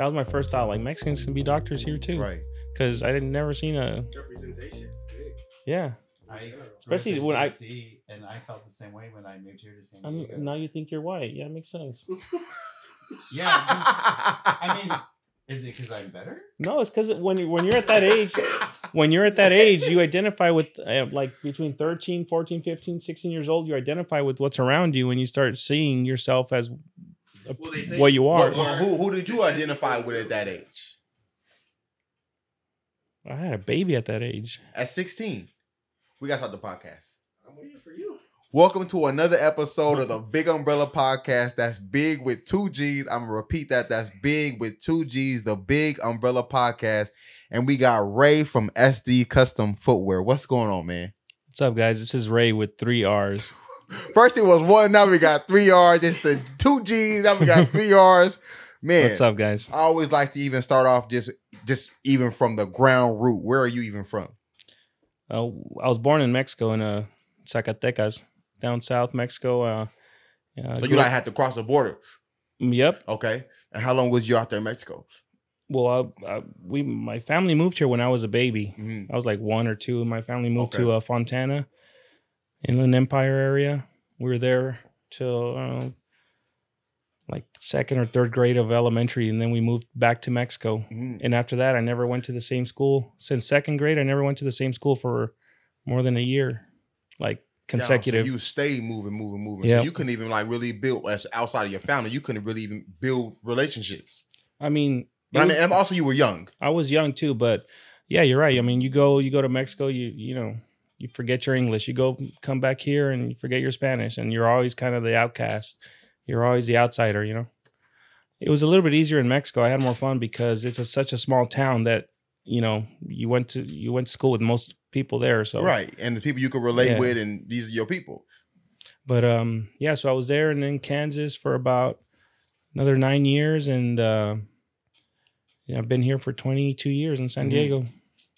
That was my first thought. Like, Mexicans can be doctors here too. Right. Because I didn't never seen a representation. Big. Yeah. Especially when I and I felt the same way when I moved here to San Diego. Now you think you're white. Yeah, it makes sense. Yeah. I mean, is it because I'm better? No, it's because when you're at that age, you identify with like between 13, 14, 15, 16 years old, you identify with what's around you and you start seeing yourself as what you are. Well, who did you identify with at that age? I had a baby at that age. At 16. We got to start the podcast. I'm waiting for you. Welcome to another episode of the BiGG Umbrella Podcast. That's big with 2 G's. I'm going to repeat that. That's big with 2 G's, the BiGG Umbrella Podcast. And we got Ray from SD Custom Footwear. What's going on, man? What's up, guys? This is Ray with 3 R's. First it was 1, now we got 3 R's. It's the 2 G's, now we got 3 R's. Man. What's up, guys? I always like to even start off just even from the ground root. Where are you even from? I was born in Mexico in Zacatecas, down south Mexico. So you had to cross the border? Yep. Okay. And how long was you out there in Mexico? Well, my family moved here when I was a baby. Mm-hmm. I was like 1 or 2, and my family moved to Fontana, Inland Empire area. We were there till like 2nd or 3rd grade of elementary, and then we moved back to Mexico. Mm-hmm. And after that, I never went to the same school. Since 2nd grade, I never went to the same school for more than a year, like consecutive. So you stayed moving. Yep. So you couldn't even like really build, as outside of your family, you couldn't really even build relationships. I mean... and also you were young. I was young too, but yeah, you're right. I mean, you go to Mexico, you forget your English. You come back here and you forget your Spanish, and you're always kind of the outcast. You're always the outsider, you know. It was a little bit easier in Mexico. I had more fun because it's such a small town that, you went to school with most people there. So right, and the people you could relate with, and these are your people. But so I was there and in Kansas for about another 9 years, and I've been here for 22 years in San Diego.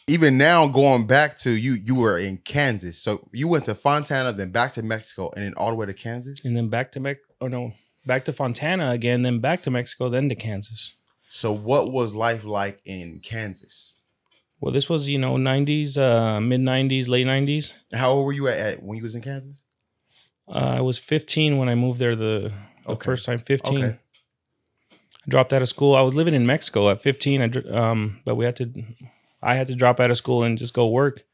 Even now, going back to you were in Kansas. So you went to Fontana, then back to Mexico, and then all the way to Kansas? And then back to Fontana again, then back to Mexico, then to Kansas. So what was life like in Kansas? Well, this was, 90s, mid-90s, late 90s. How old were you at when you was in Kansas? I was 15 when I moved there the first time, 15. Okay. I dropped out of school. I was living in Mexico at 15, but I had to drop out of school and just go work.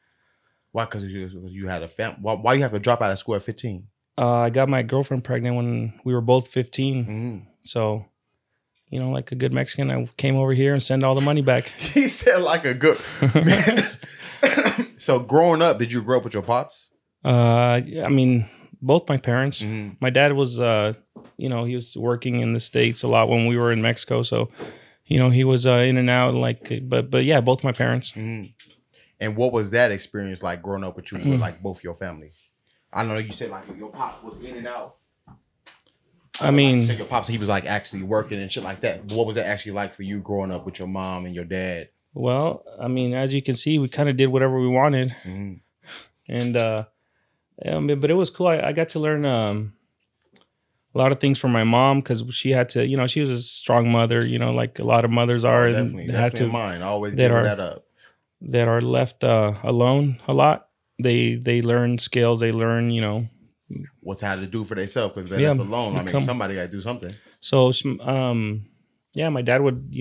Why? Because you had a family. Why you have to drop out of school at 15? I got my girlfriend pregnant when we were both 15. Mm-hmm. So, like a good Mexican, I came over here and sent all the money back. He said like a good man. So growing up, did you grow up with your pops? I mean, both my parents. Mm-hmm. My dad was, he was working in the States a lot when we were in Mexico. So, he was in and out, but yeah, both my parents. Mm-hmm. And what was that experience like growing up with you, with like both your family? I know you said like your pop was in and out. I mean, like your pops, he was like actually working and shit like that. What was that actually like for you growing up with your mom and your dad? Well, I mean, as you can see, we kind of did whatever we wanted. Mm-hmm. And, but it was cool. I got to learn a lot of things from my mom because she had to, she was a strong mother, like a lot of mothers are. Oh, definitely mine. I always give that up. That are left alone a lot. They learn skills. They learn, what to do for themselves because they're left alone. I mean, somebody got to do something. So, my dad would,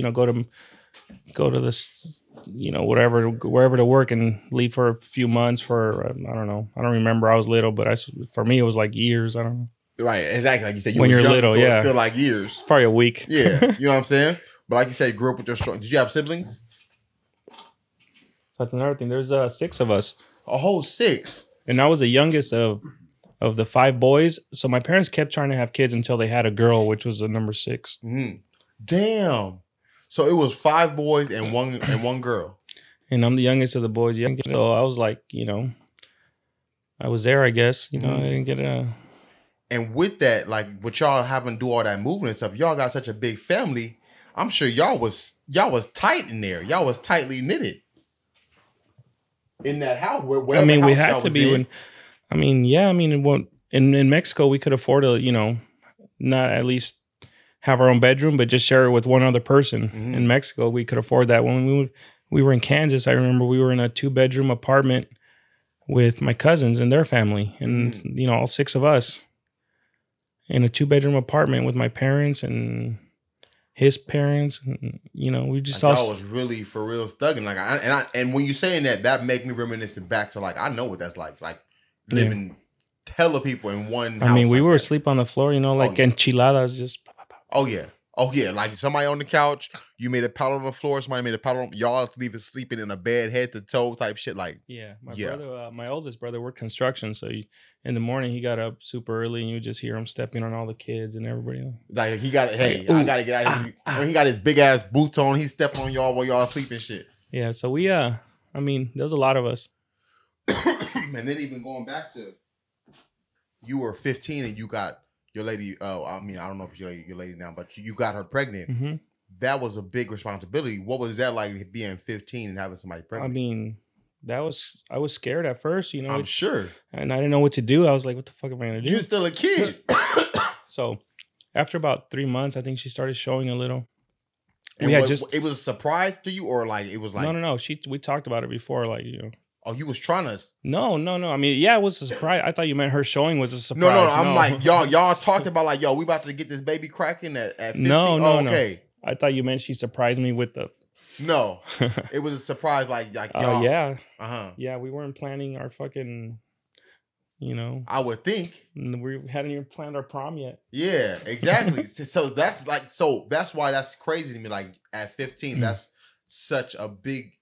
go to this, wherever to work and leave for a few months for, I don't know. I don't remember. I was little, but for me, it was like years. I don't know. Right, exactly. Like you said, when you're young, little, so it feel like years. It's probably a week. Yeah, you know what I'm saying? But like you said, grew up with your strong. Did you have siblings? That's another thing. There's 6 of us. A whole 6. And I was the youngest of the 5 boys. So my parents kept trying to have kids until they had a girl, which was the number 6. Mm-hmm. Damn. So it was 5 boys and one girl. And I'm the youngest of the boys. So I was like, I was there, I guess. I didn't get a... And with that, like with y'all having to do all that moving and stuff, y'all got such a big family. I'm sure y'all was tight in there. Y'all was tightly knitted in that house. I mean, we had to be in Mexico we could afford to, not at least have our own bedroom, but just share it with one other person. Mhm. In Mexico, we could afford that. When we were in Kansas, I remember we were in a 2-bedroom apartment with my cousins and their family, and you know, all 6 of us in a 2-bedroom apartment with my parents and his parents. And, you know, we just Like, all y'all was really for real thugging. Like, and when you saying that make me reminiscent back to like I know what that's like living hella people in one house. I mean, we like were that. asleep on the floor, you know, like enchiladas, just. Oh yeah, like somebody on the couch, you made a paddle on the floor, somebody made a paddle on, y'all leaving sleeping in a bed head to toe type shit. Like, Yeah, my brother, my oldest brother, worked construction, so in the morning he got up super early, and you would just hear him stepping on all the kids and everybody. Like he got I gotta get out of here. When he got his big ass boots on, he's stepping on y'all while y'all sleep and shit. Yeah, so we I mean, there's a lot of us. And then even going back to, you were 15 and you got your lady. Oh, I mean, I don't know if your lady now, but you got her pregnant. Mm-hmm. That was a big responsibility. What was that like being 15 and having somebody pregnant? I mean, I was scared at first, you know. I'm sure. And I didn't know what to do. I was like, what the fuck am I gonna do? You're still a kid. So after about 3 months, I think she started showing a little. And it was a surprise to you, or like it was like no. We talked about it before, like, you know. Oh, you was trying to. No. I mean, yeah, it was a surprise. I thought you meant her showing was a surprise. No. I'm like, y'all talked about like, yo, we about to get this baby cracking at 15. No. Okay. I thought you meant she surprised me with the. No, it was a surprise. Like y'all. Yeah. Yeah, we weren't planning our fucking. You know. I would think we hadn't even planned our prom yet. Yeah, exactly. so that's why that's crazy to me. Like at 15, that's such a big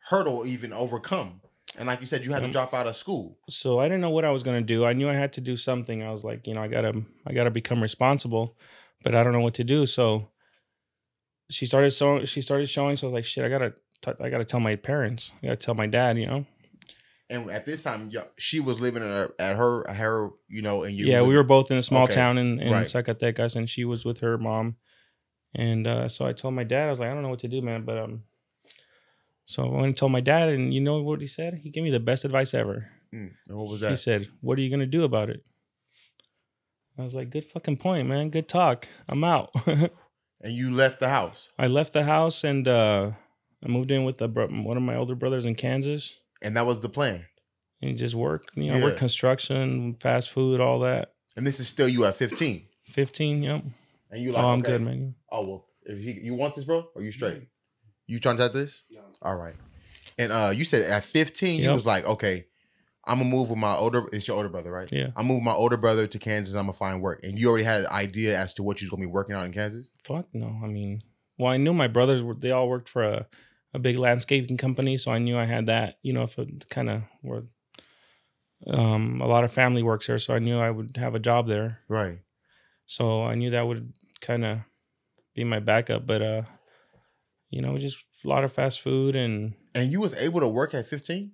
hurdle even overcome. And like you said, you had to drop out of school. So I didn't know what I was gonna do. I knew I had to do something. I was like, you know, I gotta become responsible, but I don't know what to do. So she started showing. So I was like, shit, I gotta tell my parents. I gotta tell my dad. You know. And at this time, she was living at her, you know, and you. Yeah, we were both in a small town in right. Zacatecas, and she was with her mom. And so I told my dad, I was like, I don't know what to do, man. But so I went and told my dad, and you know what he said? He gave me the best advice ever. And what was that? He said, "What are you gonna do about it?" I was like, "Good fucking point, man. Good talk. I'm out." And you left the house. I left the house, and I moved in with one of my older brothers in Kansas. And that was the plan. And just work, you know, work construction, fast food, all that. And this is still you at 15. 15, yep. And you like, I'm good, man. Oh well, you want this, bro? Or you straight? You trying to have this? No. All right. And you said at 15, you was like, okay, I'm gonna move with it's your older brother, right? Yeah. I'm moving my older brother to Kansas. I'm gonna find work. And you already had an idea as to what you was gonna be working on in Kansas? Fuck no. I mean, well, I knew my brothers they all worked for a big landscaping company, so I knew I had that. You know, if it kind of were, a lot of family works there, so I knew I would have a job there. Right. So I knew that would kind of be my backup, but you know, just a lot of fast food and you was able to work at 15?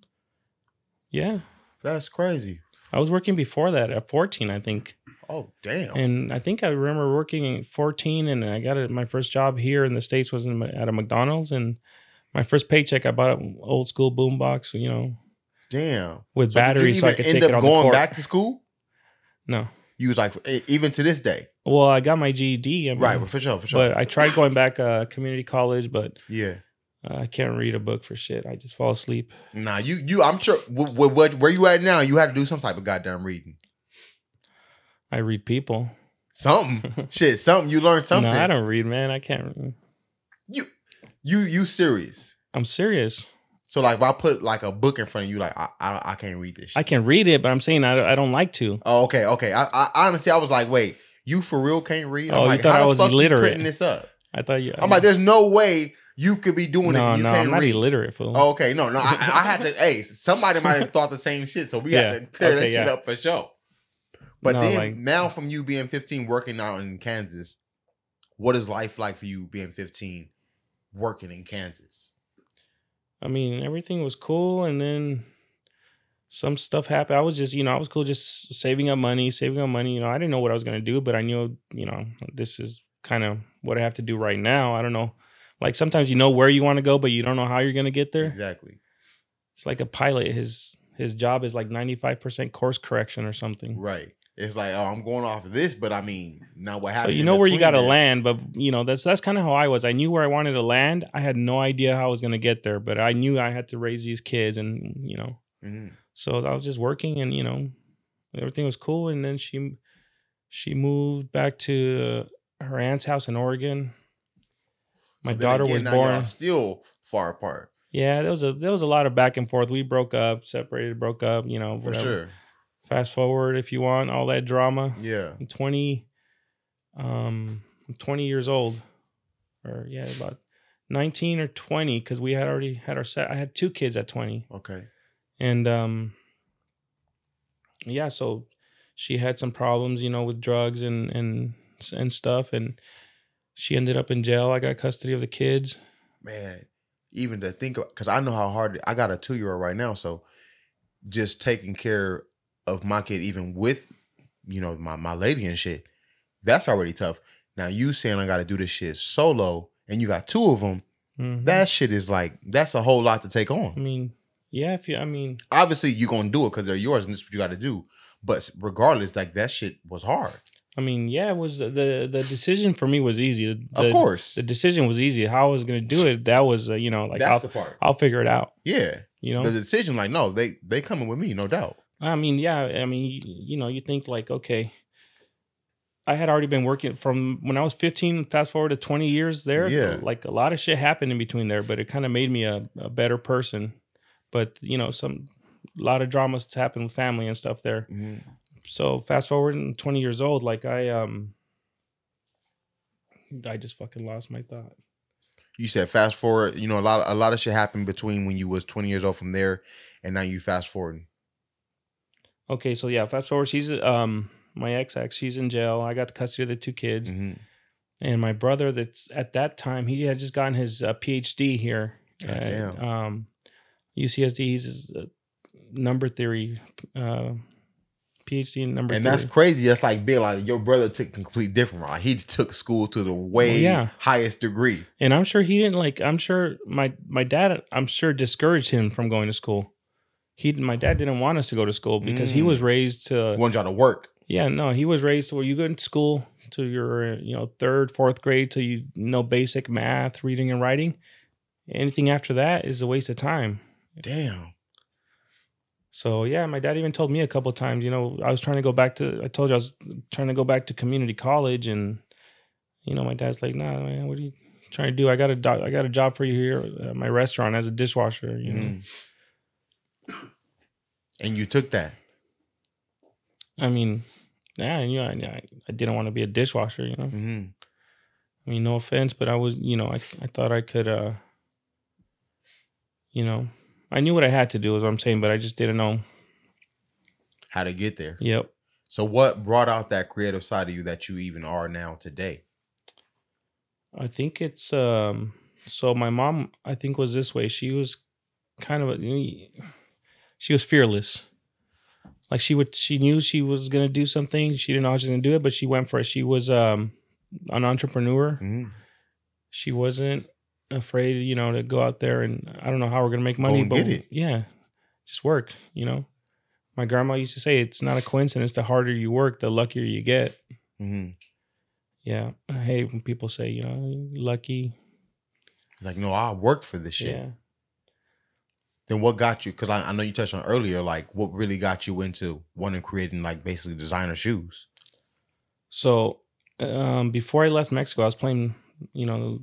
Yeah. That's crazy. I was working before that at 14, I think. Oh, damn. And I think I remember working at 14, and I got my first job here in the States was at a McDonald's, and my first paycheck, I bought an old school boombox, you know. Damn. With batteries, so I could take it on the court. End up going back to school? No. You was like, even to this day? Well, I got my GED. I mean, right, for sure. But I tried going back community college, but yeah, I can't read a book for shit. I just fall asleep. Nah, you. I'm sure where you at now, you had to do some type of goddamn reading. I read people. Something. Shit, something. You learn something. No, I don't read, man. I can't read. You serious? I'm serious. So like, if I put like a book in front of you, like I can't read this shit. I can read it, but I'm saying I don't like to. Oh, okay. I honestly, I was like, wait, you for real can't read? I'm like, you thought how I was the fuck illiterate? You printing this up? I thought you. I'm like, there's no way you could be doing this and you can't I'm not read. illiterate, fool. Oh, okay, no. I had to. Hey, somebody might have thought the same shit, so we had to clear that shit up for sure. But now from you being 15, working out in Kansas, what is life like for you being 15, working in Kansas? I mean, everything was cool, and then some stuff happened. I was just, I was cool just saving up money. I didn't know what I was going to do, but I knew, this is kind of what I have to do right now. I don't know. Like sometimes you know where you want to go, but you don't know how you're going to get there. Exactly. It's like a pilot. His job is like 95% course correction or something. Right. it's like, oh, I'm going off of this, but I mean, now what So happens? you know where you got to is- land, but you know that's kind of how I was. I knew where I wanted to land. I had no idea how I was going to get there, but I knew I had to raise these kids, and you know, so I was just working, and you know, everything was cool. And then she moved back to her aunt's house in Oregon. My daughter was now born. y'all still far apart. Yeah, there was a lot of back and forth. We broke up, separated, broke up. You know, For whatever. sure. Fast forward, if you want, all that drama. Yeah. I'm 20 years old, or yeah, about 19 or 20, because we had already had our set. I had 2 kids at 20. Okay. And yeah, so she had some problems, you know, with drugs and stuff, and she ended up in jail. I got custody of the kids. Man, even to think of, because I know how hard, I got a 2-year-old right now, so just taking care of my kid, even with, you know, my lady and shit, that's already tough. Now you saying I got to do this shit solo, and you got 2 of them, that shit is like, that's a whole lot to take on. I mean, yeah, obviously you're going to do it because they're yours and this is what you got to do. But regardless, like that shit was hard. I mean, yeah, it was the decision for me was easy. Of course. The decision was easy. How I was going to do it, that was, you know, like that's the part. I'll figure it out. Yeah. You know, the decision, like, no, they coming with me, no doubt. I mean, yeah, I mean, you know, you think like, okay, I had already been working from when I was 15, fast forward to 20 years there. Yeah. Like a lot of shit happened in between there, but it kind of made me a better person. But, you know, a lot of dramas happened with family and stuff there. So fast forward, and 20 years old, like I just fucking lost my thought. You said fast forward, you know, a lot of shit happened between when you was 20 years old from there and now you fast forward. Okay, so yeah, fast forward, she's my ex, she's in jail. I got the custody of the 2 kids. And my brother, that's at that time, he had just gotten his PhD here. God damn. UCSD, he's number theory, PhD in number theory. And that's crazy. That's like being like your brother took complete different. Right? He took school to the way highest degree. And I'm sure he didn't like. I'm sure my dad. I'm sure discouraged him from going to school. My dad didn't want us to go to school because he was raised to want y'all to work. Yeah, no, he was raised to where you go to school to your 3rd, 4th grade till you know basic math, reading and writing. Anything after that is a waste of time. Damn. So yeah, my dad even told me a couple of times, you know, I told you I was trying to go back to community college, and you know, my dad's like, nah, man, what are you trying to do? I got a job for you here at my restaurant as a dishwasher, you know. And you took that. I mean, yeah, you know, I didn't want to be a dishwasher, you know. I mean, no offense, but I was, you know, I thought I could, you know, I knew what I had to do, is what I'm saying, but I just didn't know how to get there. Yep. So what brought out that creative side of you that you even are now today? I think it's, so my mom, I think, was this way. She was kind of, she was fearless. Like she knew she was going to do something. She didn't know how she was going to do it, but she went for it. She was an entrepreneur. She wasn't afraid, you know, to go out there and I don't know how we're going to make money, but get it. Yeah, just work, you know. My grandma used to say, it's not a coincidence. The harder you work, the luckier you get. Yeah. I hate when people say, you know, lucky. It's like, no, I worked for this shit. Yeah. Then what got you? Because I know you touched on earlier, like what really got you into wanting creating like basically designer shoes? So before I left Mexico, I was playing, you know,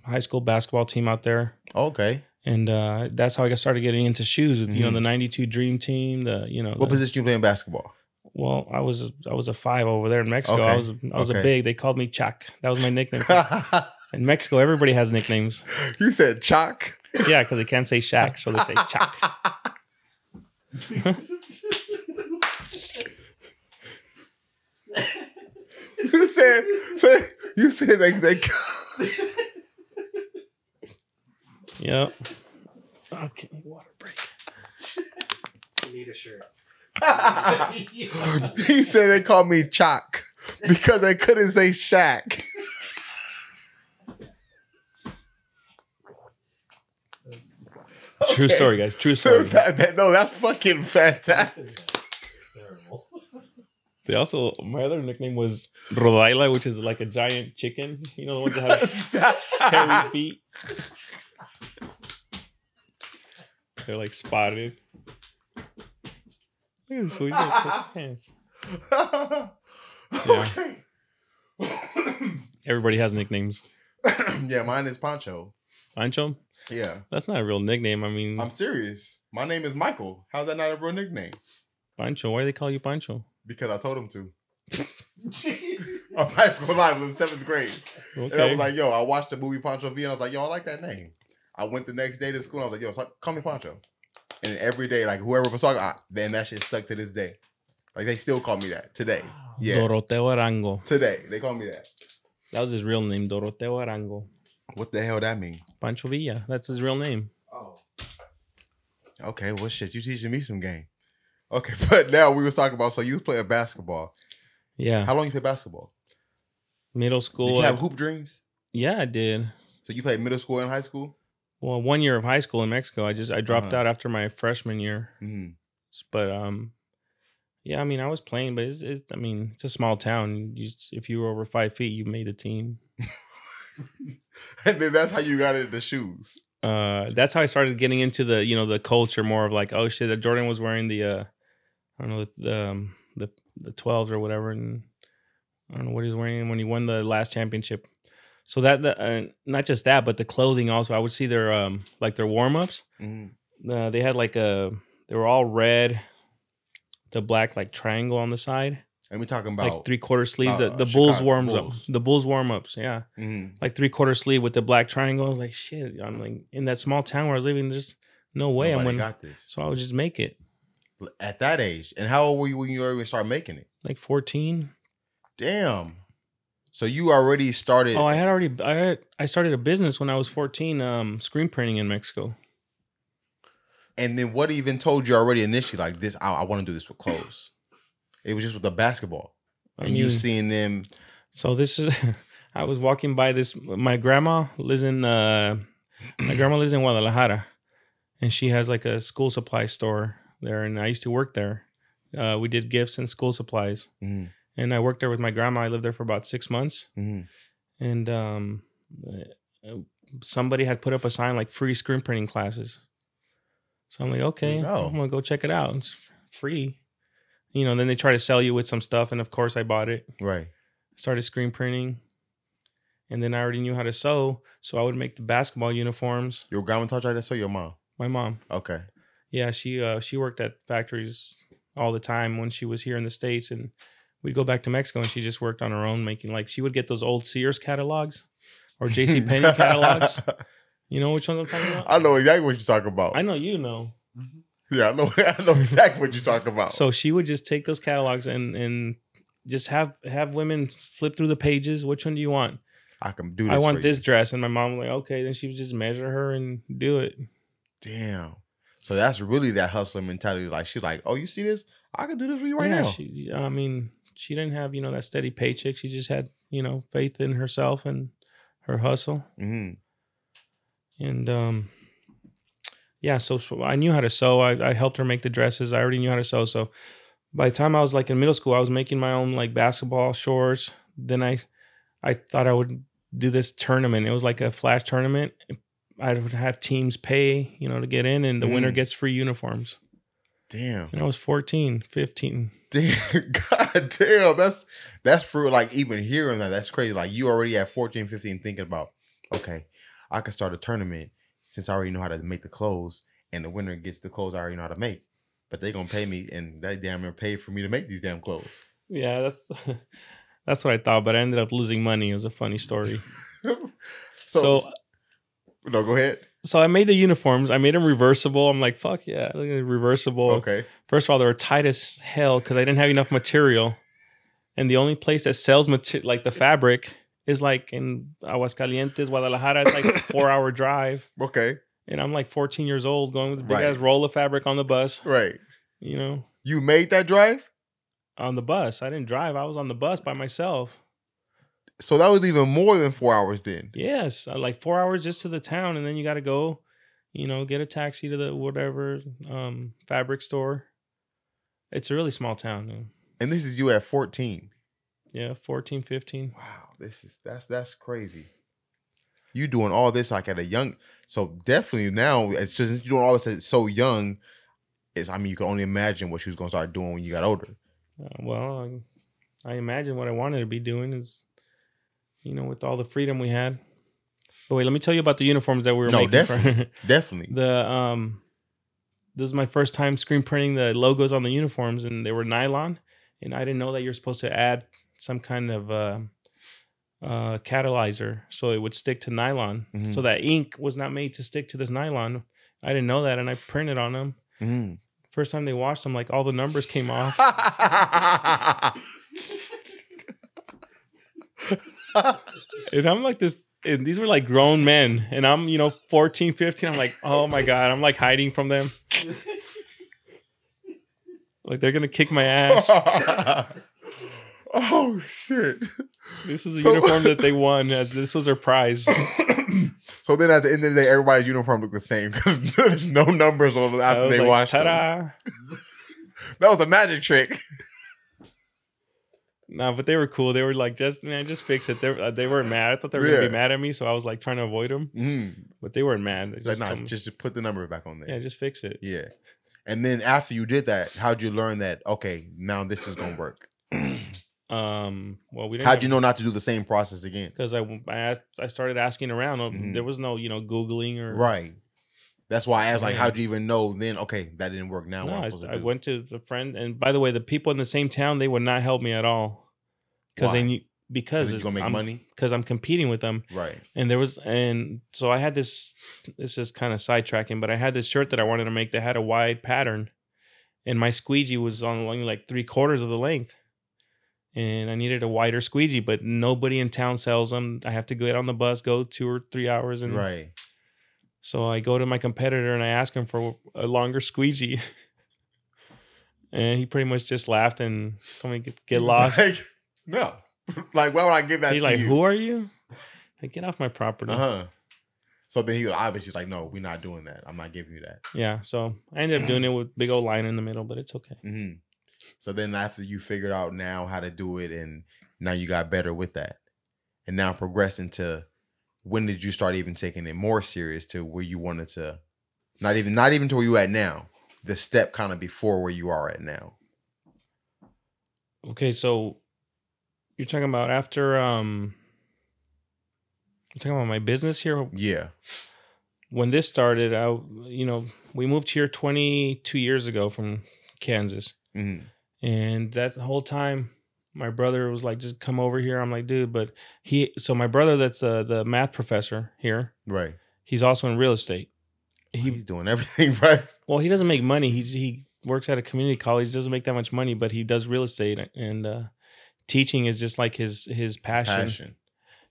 high school basketball team out there. Okay. And that's how I started getting into shoes with, you know, the 92 Dream Team, What position you play in basketball? Well, I was a 5 over there in Mexico. Okay. I was a big. They called me Chuck. That was my nickname. In Mexico, everybody has nicknames. You said Chuck? Yeah, because they can't say Shaq, so they say Chuck. You said they Yep. Okay, water break. You need a shirt. He said they called me Chalk because they couldn't say Shaq. True story, guys. True story. No, that's fucking fantastic. They also, my other nickname was Rodaila, which is like a giant chicken. You know, the ones that have hairy feet. They're like spotted. Look at this fool. He's gonna piss his pants. Yeah. Everybody has nicknames. Yeah, mine is Pancho. Pancho? Yeah. That's not a real nickname. I mean, I'm serious. My name is Michael. How's that not a real nickname? Pancho. Why do they call you Pancho? Because I told him to. I'm not gonna lie, it was in 7th grade. Okay. And I was like, yo, I watched the movie Pancho V and I was like, yo, I like that name. I went the next day to school and I was like, yo, call me Pancho. And every day, like whoever was talking, then that shit stuck to this day. Like they still call me that today. Yeah. Doroteo Arango. Today, they call me that. That was his real name, Doroteo Arango. What the hell that mean? Pancho Villa. That's his real name. Oh. Okay, well shit, you teaching me some game. Okay, but now we was talking about, so you was playing basketball. Yeah. How long you play basketball? Middle school. Did you have hoop dreams? Yeah, I did. So you played middle school and high school? Well, 1 year of high school in Mexico. I dropped out after my freshman year. Mm-hmm. But yeah, I mean, I was playing, but it's a small town. If you were over 5 feet, you made a team. And then that's how you got into shoes. That's how I started getting into the culture more of like, oh shit, that Jordan was wearing the I don't know, the 12s or whatever, and I don't know what he was wearing when he won the last championship. So that not just that, but the clothing also. I would see their like their warm ups. Mm-hmm. They had like they were all red, the black like triangle on the side. And we're talking about like 3/4 sleeves. The Chicago Bulls warms Bulls. up. The Bulls warm ups. Yeah, like 3/4 sleeve with the black triangle. I was like, shit. I'm like in that small town where I was living. There's no way Nobody I'm gonna got this. So I would just make it. At that age. And how old were you when you already started making it? Like 14. Damn. So you already started. Oh, I started a business when I was 14, screen printing in Mexico. And then what even told you already initially, like this, I want to do this with clothes? It was just with the basketball. And you seeing them. So this is, I was walking by this, my grandma lives in Guadalajara. And she has like a school supply store there. And I used to work there. We did gifts and school supplies. Mm-hmm. And I worked there with my grandma. I lived there for about 6 months. Mm-hmm. And somebody had put up a sign like free screen printing classes. So I'm like, okay, I'm going to go check it out. It's free. You know, then they try to sell you with some stuff. And of course I bought it. Right. Started screen printing. And then I already knew how to sew. So I would make the basketball uniforms. Your grandma taught you how to sew? Your mom? My mom. Okay. Yeah, she worked at factories all the time when she was here in the States. And we'd go back to Mexico and she just worked on her own making, like, she would get those old Sears catalogs or JCPenney catalogs. You know which ones I'm talking about? I know exactly what you're talking about. I know you know. Yeah, I know exactly what you're talking about. So she would just take those catalogs and just have women flip through the pages. Which one do you want? I can do this. I want this dress. And my mom was like, okay. Then she would just measure her and do it. Damn. So that's really that hustler mentality. Like, she's like, oh, you see this? I can do this for you right now. She didn't have, that steady paycheck. She just had, faith in herself and her hustle. Mm-hmm. And, yeah, so I knew how to sew. I helped her make the dresses. I already knew how to sew. So by the time I was like in middle school, I was making my own like basketball shorts. Then I thought I would do this tournament. It was like a flash tournament. I would have teams pay, to get in, and the winner gets free uniforms. Damn. And I was 14, 15. Damn, God damn. That's for like even hearing that's crazy. Like you already at 14, 15 thinking about, okay, I could start a tournament since I already know how to make the clothes, and the winner gets the clothes I already know how to make. But they're gonna pay me, and they damn near paid for me to make these damn clothes. Yeah, that's what I thought, but I ended up losing money. It was a funny story. So no, go ahead. So I made the uniforms. I made them reversible. I'm like, fuck yeah, look at reversible. Okay. First of all, they were tight as hell because I didn't have enough material, and the only place that sells like the fabric is like in Aguascalientes, Guadalajara. It's like a 4-hour drive. Okay. And I'm like 14 years old going with a big ass roll of fabric on the bus. Right. You made that drive? On the bus. I didn't drive. I was on the bus by myself. So that was even more than 4 hours then? Yes. Like 4 hours just to the town. And then you got to go, get a taxi to the whatever fabric store. It's a really small town. And this is you at 14. Yeah, 14, 15. Wow, that's crazy. You doing all this like at a young, so definitely now it's just you doing all this at so young. You can only imagine what she was gonna start doing when you got older. Well, I imagine what I wanted to be doing is, with all the freedom we had. But wait, let me tell you about the uniforms that we were making. Definitely. This was my first time screen printing the logos on the uniforms, and they were nylon. And I didn't know that you're supposed to add some kind of catalyzer so it would stick to nylon. Mm-hmm. So that ink was not made to stick to this nylon. I didn't know that, and I printed on them. Mm-hmm. First time they washed them, like all the numbers came off. And I'm like this, and these were like grown men, and I'm 14, 15. I'm like, oh my god, I'm like hiding from them. Like they're gonna kick my ass. Oh shit! This is a uniform that they won. This was their prize. So then, at the end of the day, everybody's uniform looked the same because there's no numbers on it after they washed them. That was a magic trick. No, but they were cool. They were like, just fix it. They weren't mad. I thought they were gonna be mad at me, so I was like trying to avoid them. Mm. But they weren't mad. They just put the number back on there. Yeah, just fix it. Yeah. And then after you did that, how'd you learn that? Okay, now this is gonna work. Well, we didn't. How'd you know not to do the same process again? Because I started asking around. Mm-hmm. There was no Googling or right. That's why I asked, like, how'd you even know then? Okay, that didn't work. Now I went to a friend, and by the way, the people in the same town, they would not help me at all because they knew because you're gonna make money because I'm competing with them, right? And so I had this. This is kind of sidetracking, but I had this shirt that I wanted to make that had a wide pattern, and my squeegee was on only like 3/4 of the length. And I needed a wider squeegee, but nobody in town sells them. I have to get on the bus, go 2 or 3 hours. And right. So I go to my competitor and I ask him for a longer squeegee. And he pretty much just laughed and told me get lost. Like, no. Like, why would I give that He's to like, you? who are you? Like, get off my property. Uh-huh. So then he obviously was like, no, we're not doing that. I'm not giving you that. Yeah. So I ended up doing it with big old line in the middle, but it's okay. Mm-hmm. So then after you figured out now how to do it and now you got better with that and now progressing to when did you start even taking it more serious to where you wanted to not even to where you at now, the step kind of before where you are at now. Okay. So you're talking about after, you're talking about my business here. Yeah. When this started, we moved here 22 years ago from Kansas. Mm-hmm. And that whole time, my brother was like, just come over here. I'm like, dude, but so my brother, that's the math professor here. Right. He's also in real estate. He's doing everything right. Well, he doesn't make money. He works at a community college. He doesn't make that much money, but he does real estate. And teaching is just like his passion.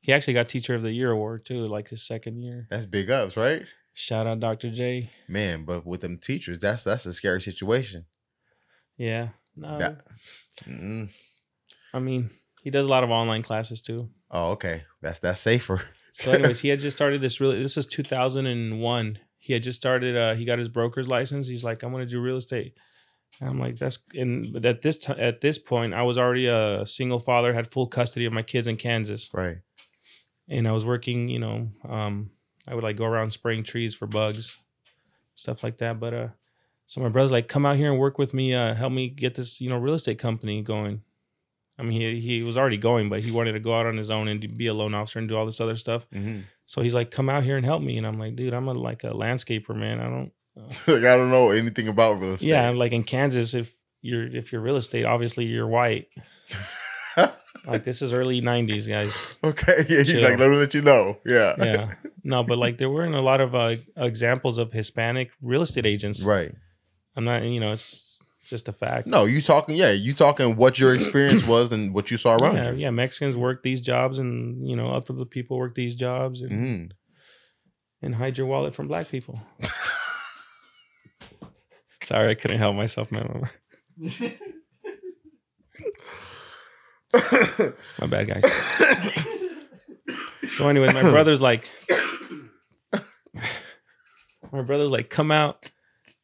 He actually got Teacher of the Year award too, like his second year. That's big ups, right? Shout out Dr. J. Man, but with them teachers, that's a scary situation. Yeah. No. I mean, he does a lot of online classes too. Oh, okay. That's safer. So anyways, he had just started this this was 2001. He had just started, he got his broker's license. He's like, I want to do real estate. And I'm like, but at this point, I was already a single father, had full custody of my kids in Kansas. Right. And I was working, I would like go around spraying trees for bugs, stuff like that. But, so my brother's like, come out here and work with me, help me get this, real estate company going. I mean, he was already going, but he wanted to go out on his own and be a loan officer and do all this other stuff. Mm-hmm. So he's like, come out here and help me. And I'm like, dude, I'm a landscaper, man. I don't like, I don't know anything about real estate. Yeah, like in Kansas, if you're real estate, obviously you're white. Like this is early 90s, guys. Okay, yeah, he's like, let me let you know. Yeah. Yeah. No, but like there weren't a lot of examples of Hispanic real estate agents. Right. I'm not, it's just a fact. No, you talking what your experience was and what you saw around you. Yeah, Mexicans work these jobs and, other people work these jobs and hide your wallet from black people. Sorry, I couldn't help myself, man. My bad, guys. So anyways, my brother's like, come out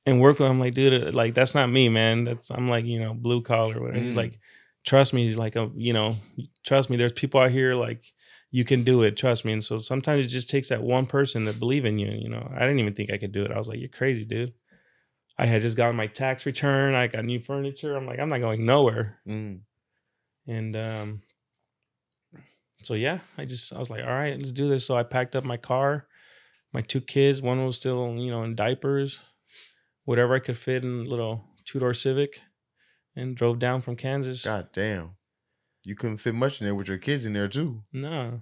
and work with him. I'm like, dude, like that's not me, man. I'm like, blue collar. Whatever. He's like, trust me. He's like, trust me. There's people out here like you can do it. Trust me. And so sometimes it just takes that one person to believe in you. I didn't even think I could do it. I was like, you're crazy, dude. I had just gotten my tax return. I got new furniture. I'm like, I'm not going nowhere. And so yeah, I was like, all right, let's do this. So I packed up my car, my 2 kids. One was still, in diapers, whatever I could fit in a little 2-door Civic, and drove down from Kansas. God damn. You couldn't fit much in there with your kids in there too. No.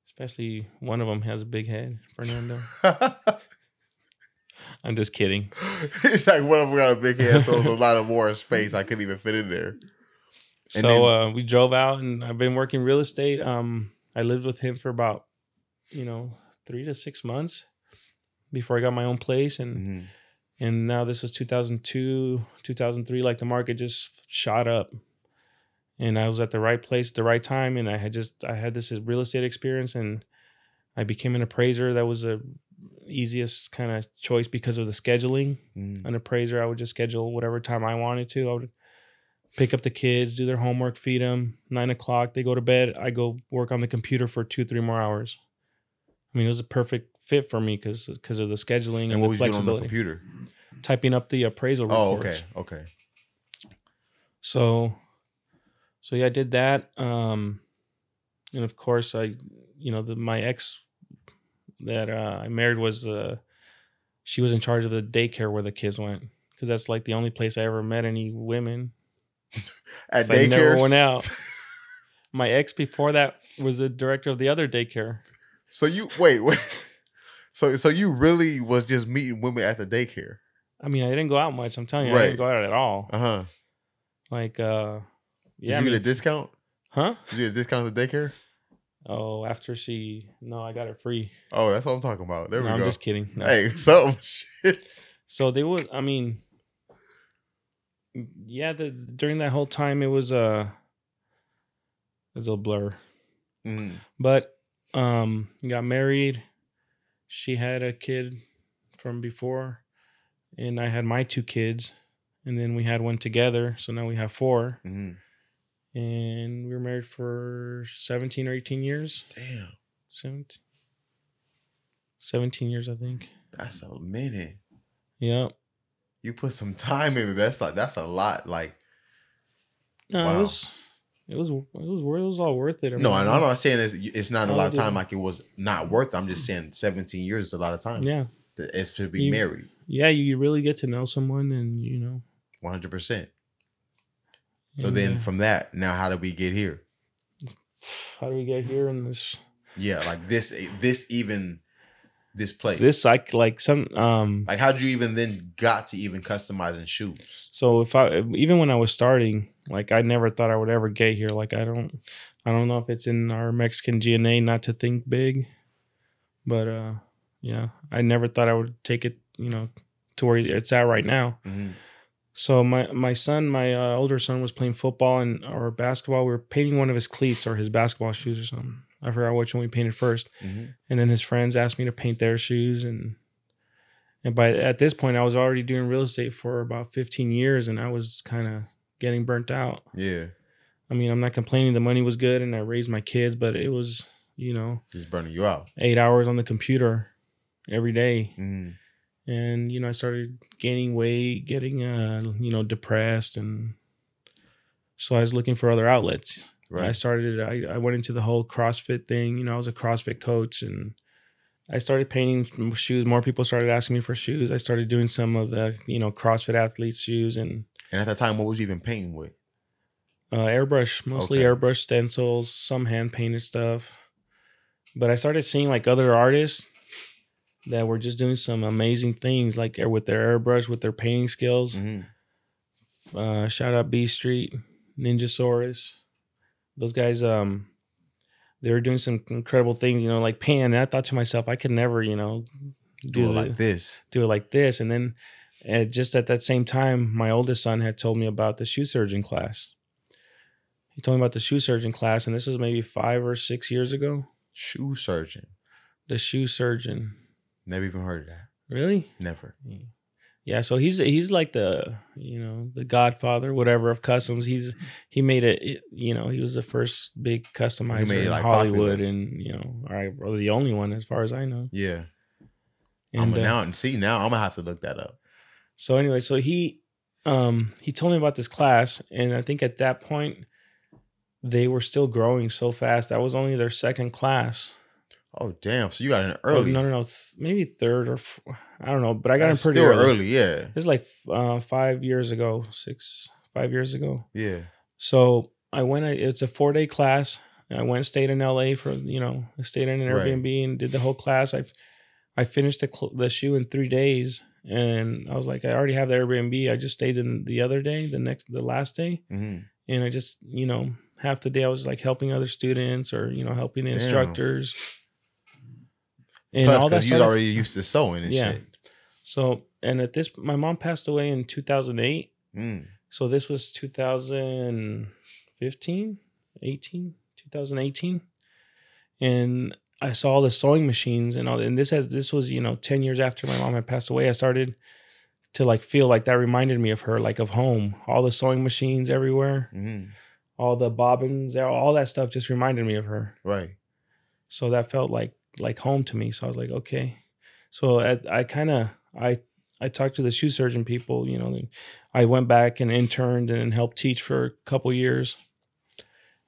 Especially one of them has a big head, Fernando. I'm just kidding. It's like one of them got a big head, so there's a lot of more space. I couldn't even fit in there. And so we drove out, and I've been working real estate. I lived with him for about, 3 to 6 months before I got my own place. And and now this was 2002, 2003. Like the market just shot up. And I was at the right place at the right time. And I had this real estate experience, and I became an appraiser. That was the easiest kind of choice because of the scheduling. An appraiser, I would just schedule whatever time I wanted to. I would pick up the kids, do their homework, feed them. 9 o'clock, they go to bed. I go work on the computer for 2-3 more hours. I mean, it was a perfect fit for me because of the scheduling and what the was you doing on the flexibility. computer? Typing up the appraisal reports. Oh, okay. So yeah, I did that. And of course, my ex that I married she was in charge of the daycare where the kids went, because that's like the only place I ever met any women. At so daycare, I never went out. cares? My ex before that was the director of the other daycare. So you wait. So you really was just meeting women at the daycare? I mean, I didn't go out much. I'm telling you, Right. I didn't go out at all. Like, Did you get a discount? Huh? Did you get a discount at the daycare? Oh, no, I got it free. Oh, that's what I'm talking about. There we go. I'm just kidding. No. Hey, something shit. So they was, I mean, yeah, during that whole time it was a blur. But got married. She had a kid from before, and I had my 2 kids, and then we had one together. So now we have 4. And we were married for 17 or 18 years. Damn. 17 years, I think. That's a minute. Yeah. You put some time in it. That's a lot. Like, No, wow. it was all worth it. No, I'm not saying it's not a lot of time. it. Like it was not worth it. I'm just saying 17 years is a lot of time. Yeah. It's to be married. Yeah, you really get to know someone, and 100%. So then from that, now how did we get here? How do we get here in this? Yeah, like this place. This like some like how'd you even then got to even customizing shoes? So even when I was starting, like I never thought I would ever get here. Like I don't know if it's in our Mexican DNA not to think big, but yeah, I never thought I would take it, to where it's at right now. So my son, my older son, was playing football or basketball. We were painting one of his cleats or his basketball shoes or something. I forgot which one we painted first. And then his friends asked me to paint their shoes. And at this point, I was already doing real estate for about 15 years, and I was kind of getting burnt out. Yeah. I mean, I'm not complaining. The money was good, and I raised my kids, but it was, just burning you out. 8 hours on the computer every day. And, I started gaining weight, getting, depressed. And so I was looking for other outlets. Right. I went into the whole CrossFit thing. I was a CrossFit coach, and I started painting shoes. More people started asking me for shoes. I started doing some of the, CrossFit athletes shoes. And at that time, what was you even painting with? Airbrush, mostly airbrush stencils, some hand painted stuff. But I started seeing like other artists that were just doing some amazing things, like with their airbrush, with their painting skills. Shout out B Street, Ninjasaurus. Those guys, they were doing some incredible things, like painting. And I thought to myself, I could never, do it like this. Do it like this. And then just at that same time, my oldest son had told me about the shoe surgeon class. He told me about the shoe surgeon class, and this was maybe 5 or 6 years ago. Shoe surgeon. The shoe surgeon. Never even heard of that. Really? Never. Yeah, so he's like the the godfather, whatever, of customs. He made it. He was the first big customizer made it, in like, Hollywood, popular. and or the only one as far as I know. Yeah. And now I'm gonna have to look that up. So anyway, so he told me about this class, and I think at that point they were still growing so fast. That was only their second class. Oh damn! So you got in early. Oh, no, maybe third or I don't know, but I got That's in pretty still early. Yeah, It's like 5 years ago, 5 years ago. yeah. So I went. It's a 4-day class. I went and stayed in LA for I stayed in an Right. Airbnb and did the whole class. I finished the shoe in 3 days, and I was like, I already have the Airbnb. I just stayed in the other day, the last day, Mm-hmm. and I just half the day I was like helping other students or helping the instructors. And Plus, all that because you stuff. already used to sewing and shit. So, and my mom passed away in 2008. So this was 2018. And I saw all the sewing machines and all, and this was 10 years after my mom had passed away. I started to like feel like that reminded me of her, like of home. All the sewing machines everywhere, all the bobbins, all that stuff just reminded me of her. Right. So that felt like home to me. So I was like, okay. So I talked to the shoe surgeon people. I went back and interned and helped teach for a couple years,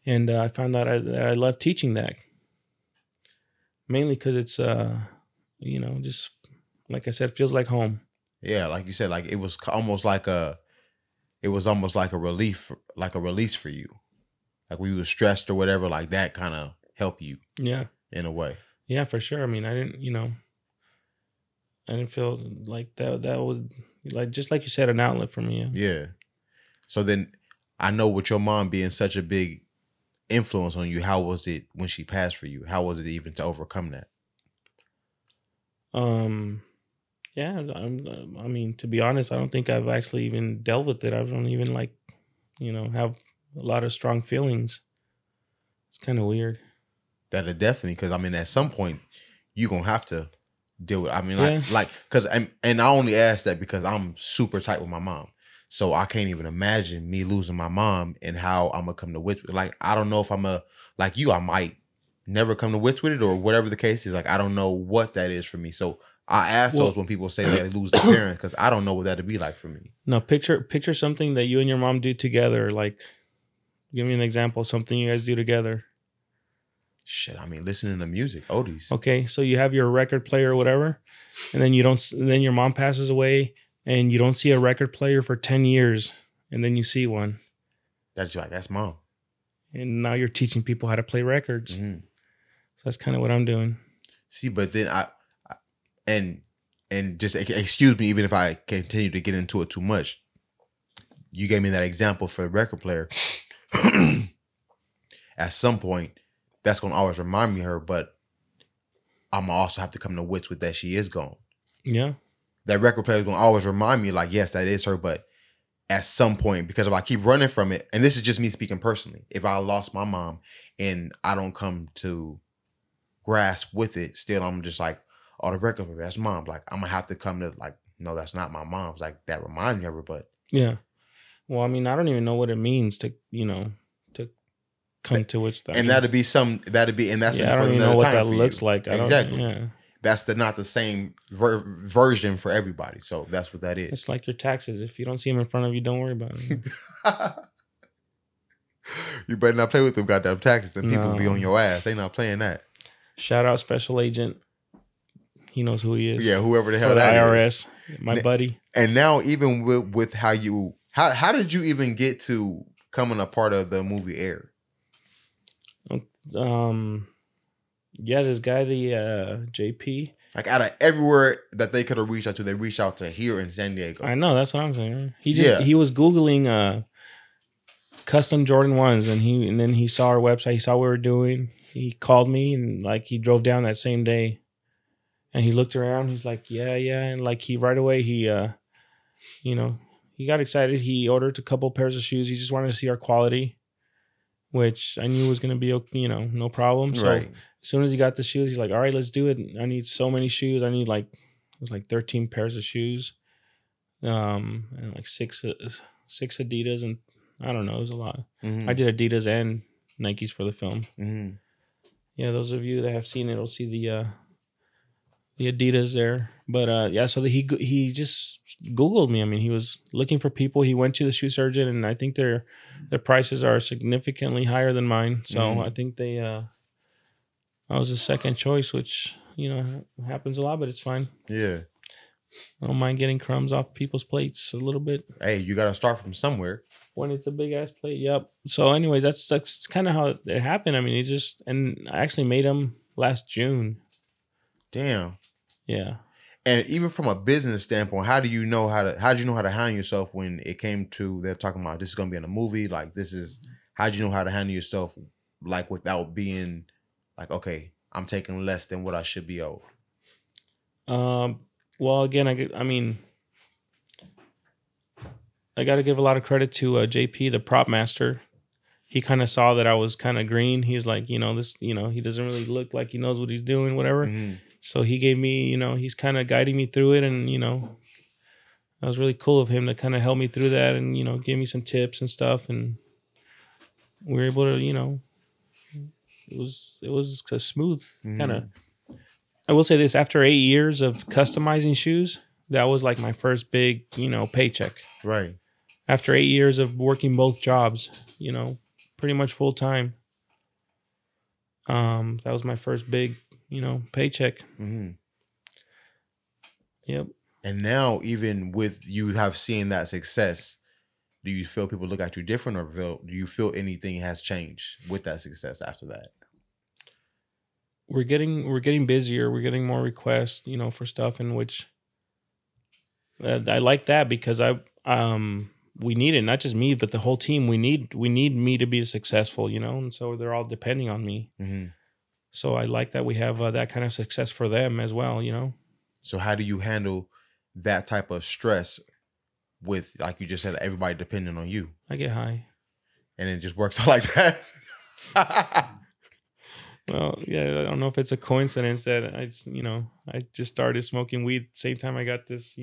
and I found out I love teaching that. Mainly because it's just like I said, feels like home. Yeah, like you said, like it was almost like a relief, like a release for you. Like when you were stressed or whatever, like that kind of helped you. Yeah. In a way. Yeah, for sure. I mean, I didn't feel like that was like, just like you said, an outlet for me. Yeah. So then I know with your mom being such a big influence on you, how was it when she passed for you? How was it even to overcome that? Yeah, I mean, to be honest, I don't think I've actually even dealt with it. I don't even have a lot of strong feelings. It's kind of weird. That'll definitely, because I mean, at some point, you're gonna have to deal with. I mean, because and I only ask that because I'm super tight with my mom, so I can't even imagine me losing my mom and how I'm gonna come to wits with. Like, I don't know if I'm like you. I might never come to wits with it, or whatever the case is. Like, I don't know what that is for me. So I ask those when people say they lose their parents, because I don't know what that'd be like for me. No, picture something that you and your mom do together. Like, give me an example of something you guys do together. Shit, I mean, listening to music, oldies. Okay, so you have your record player or whatever, and then then your mom passes away, and you don't see a record player for 10 years, and then you see one. That's mom. And now you're teaching people how to play records. Mm-hmm. So that's kind of what I'm doing. See, but then and just excuse me, even if I continue to get into it too much, you gave me that example for the record player. At some point, that's going to always remind me of her, but I'm going to also have to come to wits with that she is gone. Yeah. That record player is going to always remind me, like, yes, that is her, but at some point, because if I keep running from it, and this is just me speaking personally, if I lost my mom and I don't come to grasp with it, still I'm just like, oh, the record player, that's mom. Like, I'm going to have to come to, like, no, that's not my mom's. Like, that reminds me of her, but. Yeah. Well, I mean, I don't even know what it means to, to come to which that. And that'd be, and that's I don't even know what that looks like. Exactly. That's not the same version for everybody. So that's what that is. It's like your taxes. If you don't see them in front of you, don't worry about it. You better not play with them goddamn taxes. Then people be on your ass. They not playing that. Shout out Special Agent. He knows who he is. Yeah, whoever the hell that IRS is. My buddy. And now even with how did you even get to becoming a part of the movie Air? Yeah, this guy, the JP. Like, out of everywhere that they could have reached out to, they reached out to here in San Diego. I know, that's what I'm saying. He was Googling custom Jordan 1s, and then he saw our website, he saw what we were doing. He called me, and like he drove down that same day. And he looked around, he's like, yeah. And like he right away he got excited. He ordered a couple pairs of shoes. He just wanted to see our quality, which I knew was going to be, no problem. So as soon as he got the shoes, he's like, all right, let's do it. I need so many shoes. I need it was like 13 pairs of shoes. and like six Adidas, and I don't know, it was a lot. Mhm. I did Adidas and Nikes for the film. Mhm. Yeah, those of you that have seen it will see the Adidas there. But yeah, so he just Googled me. I mean, he was looking for people. He went to the shoe surgeon, and I think their prices are significantly higher than mine. So I think I was a second choice, which happens a lot, but it's fine. Yeah. I don't mind getting crumbs off people's plates a little bit. Hey, you got to start from somewhere. When it's a big ass plate, yep. So anyway, that's kind of how it happened. I mean, and I actually made them last June. Damn. Yeah. And even from a business standpoint, how did you know how to handle yourself when it came to they're talking about this is going to be in a movie? Like how'd you know how to handle yourself like without being like, okay, I'm taking less than what I should be owed? Well, again, I got to give a lot of credit to JP, the prop master. He kind of saw that I was kind of green. He's like, he doesn't really look like he knows what he's doing, whatever. Mm-hmm. So he gave me, he's kind of guiding me through it. And, that was really cool of him to kind of help me through that and, give me some tips and stuff. And we were able to, it was smooth kind of. I will say this, after 8 years of customizing shoes, that was like my first big, paycheck. Right. After 8 years of working both jobs, pretty much full time. That was my first big, paycheck. Mm-hmm. Yep. And now, even with you have seen that success, do you feel people look at you different, or do you feel anything has changed with that success after that? We're getting busier. We're getting more requests, for stuff in which I like that because we need it, not just me, but the whole team. We need me to be successful, and so they're all depending on me. Mm-hmm. So I like that we have that kind of success for them as well, So how do you handle that type of stress with, like you just said, everybody depending on you? I get high. And it just works out like that? Well, yeah, I don't know if it's a coincidence that I just started smoking weed at the same time I got this,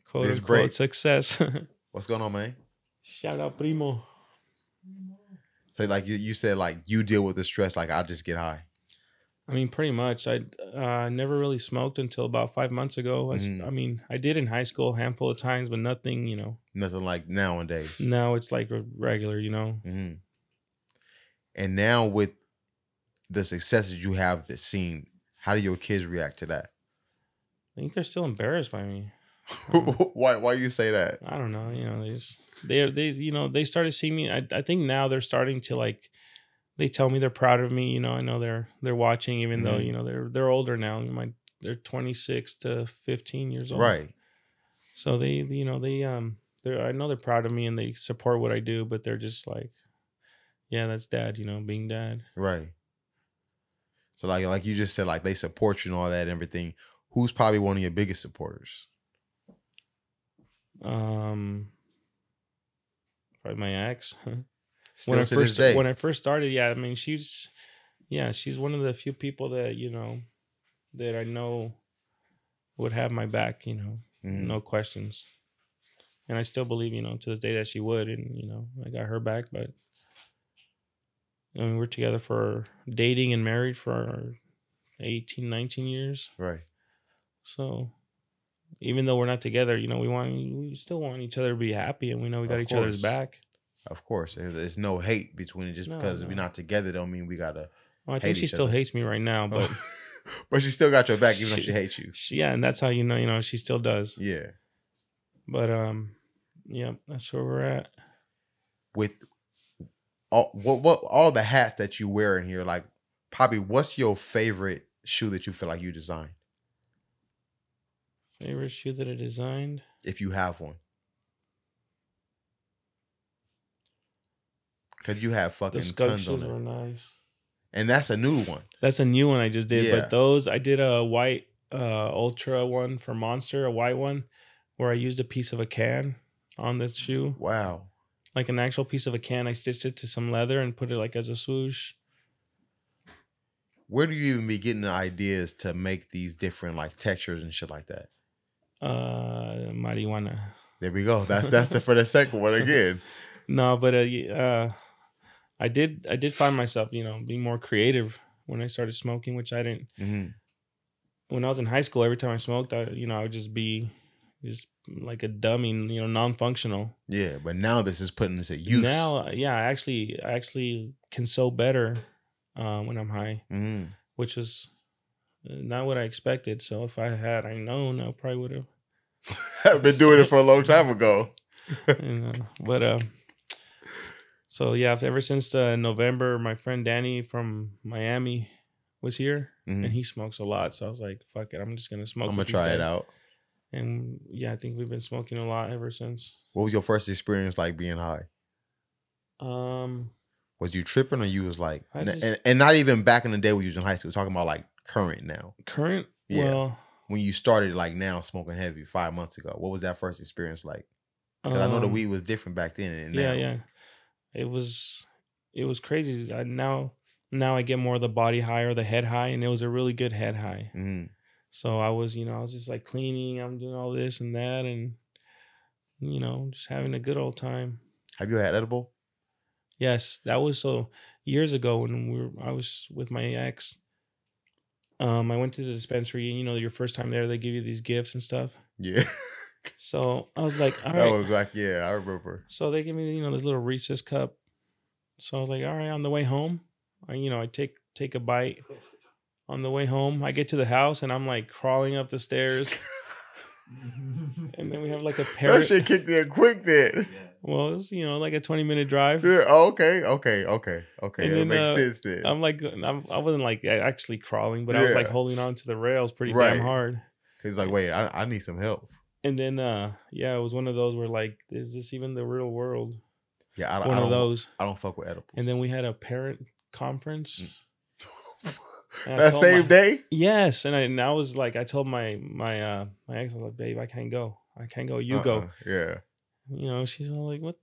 quote This unquote break. success. What's going on, man? Shout out, primo. So like you said, like you deal with the stress, like I just get high. I mean, pretty much. I never really smoked until about 5 months ago. Mm-hmm. I did in high school a handful of times, but nothing, Nothing like nowadays. Now it's like a regular, Mm-hmm. And now with the successes you have seen, how do your kids react to that? I think they're still embarrassed by me. Why you say that? I don't know. They started seeing me. I think now they're starting to like. They tell me they're proud of me. I know they're watching, even though they're older now. They're 26 to 15 years old. Right. So I know they're proud of me and they support what I do, but they're just like, yeah, that's dad. Being dad. Right. So like you just said, like they support you and all that and everything. Who's probably one of your biggest supporters? Probably my ex. Still to this day. When I first started, yeah, I mean she's one of the few people that that I know would have my back, no questions. And I still believe, to this day that she would, and I got her back. But I mean, we're together for dating and married for 18, 19 years. Right. So even though we're not together, we still want each other to be happy, and we know we got each other's back. Of course. There's no hate between it. Just because we're not together don't mean we gotta I think she still hates me right now, but but she still got your back even though she hates you. Yeah, and that's how she still does. Yeah. But yeah, that's where we're at. With all the hats that you wear in here, like probably what's your favorite shoe that you feel like you designed? Favorite shoe that I designed? If you have one. Because you have fucking tons on it. it. Were nice. And that's a new one. That's a new one I just did. Yeah. But those, I did a white Ultra one for Monster, a white one, where I used a piece of a can on this shoe. Wow. Like an actual piece of a can. I stitched it to some leather and put it like as a swoosh. Where do you even be getting the ideas to make these different like textures and shit like that? Marijuana. There we go. That's for the second one again. No, but I did find myself, being more creative when I started smoking, which I didn't. Mm-hmm. When I was in high school, every time I smoked, I would just be like a dummy, non-functional. Yeah, but now this is putting this to use. Now, yeah, I actually can sew better when I'm high, which is not what I expected. So if I known, I probably would have. I've been doing it for a long time ago. But so yeah, ever since November, my friend Danny from Miami was here, and he smokes a lot. So I was like, "Fuck it, I'm just gonna smoke." I'm gonna try it out. And yeah, I think we've been smoking a lot ever since. What was your first experience like being high? Was you tripping or you was like, and not even back in the day when you was in high school, talking about like current now? Current? Yeah. Well, when you started like now smoking heavy 5 months ago, what was that first experience like? Because I know the weed was different back then and now. Yeah. It was crazy. Now I get more of the body high or the head high, and it was a really good head high. Mm-hmm. So I was just like cleaning. I'm doing all this and that, and just having a good old time. Have you had edible? Yes, that was so years ago when I was with my ex. I went to the dispensary. Your first time there, they give you these gifts and stuff. Yeah. So I was like, all right. That was like, yeah, I remember. So they give me, this little Reese's cup. So I was like, all right, on the way home, I take a bite. On the way home, I get to the house and I'm like crawling up the stairs. And then we have like a parrot. That shit kicked in quick then. Yeah. Well, it's, like a 20-minute drive. Yeah. Okay. That And then, makes sense then. I'm like, I wasn't like actually crawling, but I was like holding on to the rails pretty damn hard. He's like, wait, I need some help. And then, it was one of those where like, is this even the real world? Yeah, I don't fuck with edibles. And then we had a parent conference. That same day? Yes. And I was like, I told my ex, I was like, babe, I can't go. You go. Yeah. She's all like, what,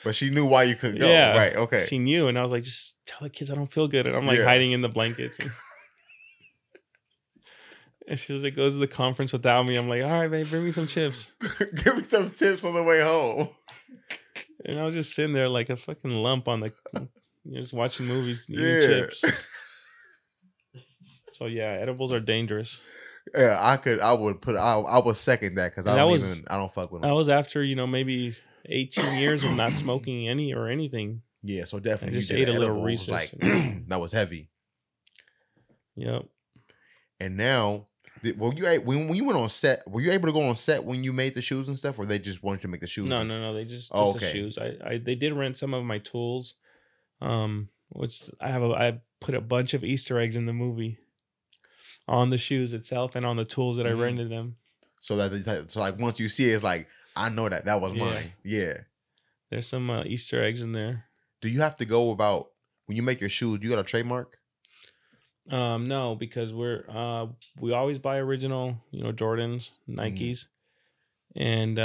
But she knew why you couldn't go. Yeah. Right. Okay. She knew. And I was like, just tell the kids I don't feel good. And I'm like hiding in the blankets. And she was like, goes to the conference without me. I'm like, all right, babe, bring me some chips. Give me some chips on the way home. And I was just sitting there like a fucking lump on the, just watching movies, eating chips. So yeah, edibles are dangerous. Yeah, I would second that because I don't fuck with them. I was after, maybe 18 years of not smoking anything. Yeah, so definitely I just ate a little Reese's. Like that was heavy. Yep. And now, when you went on set, were you able to go on set when you made the shoes and stuff, or they just wanted you to make the shoes? No. They just the shoes. They did rent some of my tools, which I put a bunch of Easter eggs in the movie on the shoes itself and on the tools that I rented them. So like once you see it, it's like, I know that was mine. Yeah. There's some Easter eggs in there. Do you have to go about when you make your shoes? You got a trademark? No, because we always buy original, Jordans, Nikes, and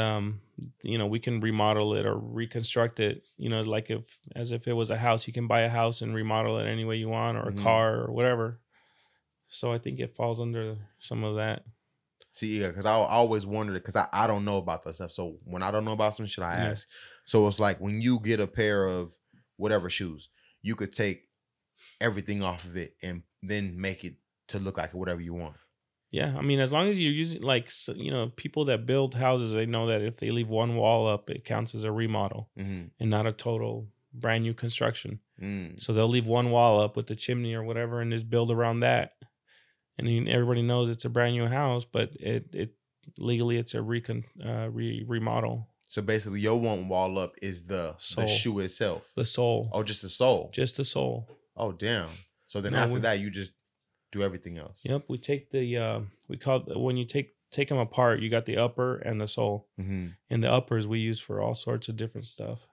we can remodel it or reconstruct it. Like as if it was a house, you can buy a house and remodel it any way you want, or a car or whatever. So I think it falls under some of that. See, yeah, because I always wondered it because I don't know about that stuff. So when I don't know about some shit, I ask. So it's like when you get a pair of whatever shoes, you could take everything off of it and then make it to look like whatever you want. Yeah, I mean, as long as you're using, like, people that build houses, they know that if they leave one wall up, it counts as a remodel and not a total brand new construction. So they'll leave one wall up with the chimney or whatever and just build around that. And then everybody knows it's a brand new house, but it legally it's a remodel. So basically, your one wall up is the shoe itself. The sole. Oh, just the sole. Just the sole. Oh, damn. So then after that, you just do everything else. Yep. We take when you take them apart, you got the upper and the sole. And the uppers we use for all sorts of different stuff.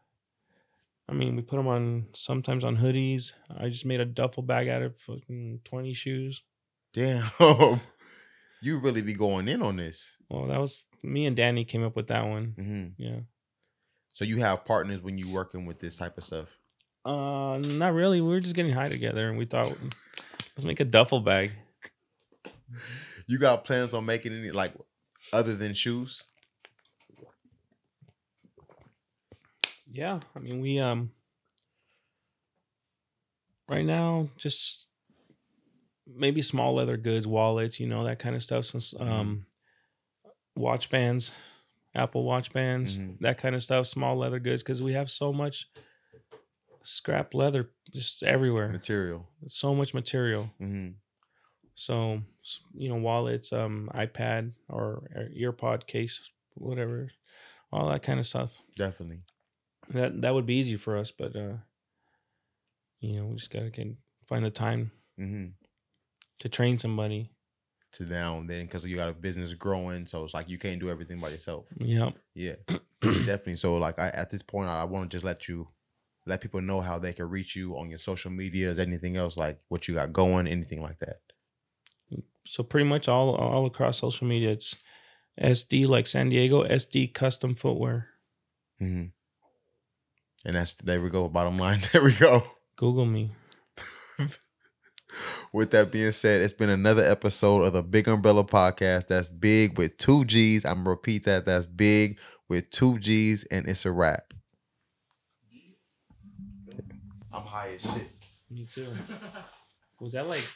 I mean, we put them on sometimes on hoodies. I just made a duffel bag out of fucking 20 shoes. Damn. You really be going in on this. Well, that was me and Danny came up with that one. Yeah. So you have partners when you working with this type of stuff? Not really. We were just getting high together and we thought, let's make a duffel bag. You got plans on making any, like, other than shoes? Yeah, I mean, we right now just maybe small leather goods, wallets, that kind of stuff. Since watch bands, Apple watch bands, that kind of stuff, small leather goods, because we have so much scrap leather just everywhere. Material. So much material. So, wallets, iPad or earpod case, whatever, all that kind of stuff. Definitely. That would be easy for us, but we just gotta find the time to train somebody. To down then, because you got a business growing, so it's like you can't do everything by yourself. Yep. Yeah, definitely. So like, at this point, I want to just let people know how they can reach you on your social medias, anything else, like what you got going, anything like that. So pretty much all across social media, it's SD like San Diego, SD Custom Footwear. And there we go. Bottom line, there we go. Google me. With that being said, it's been another episode of the BiGG Umbrella Podcast. That's big with 2 G's. I'm gonna repeat that. That's big with 2 G's, and it's a wrap. I'm high as shit. Me too. Was that like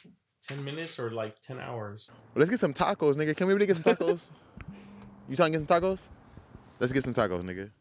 10 minutes or like 10 hours? Well, let's get some tacos, nigga. Can we really get some tacos? You trying to get some tacos? Let's get some tacos, nigga.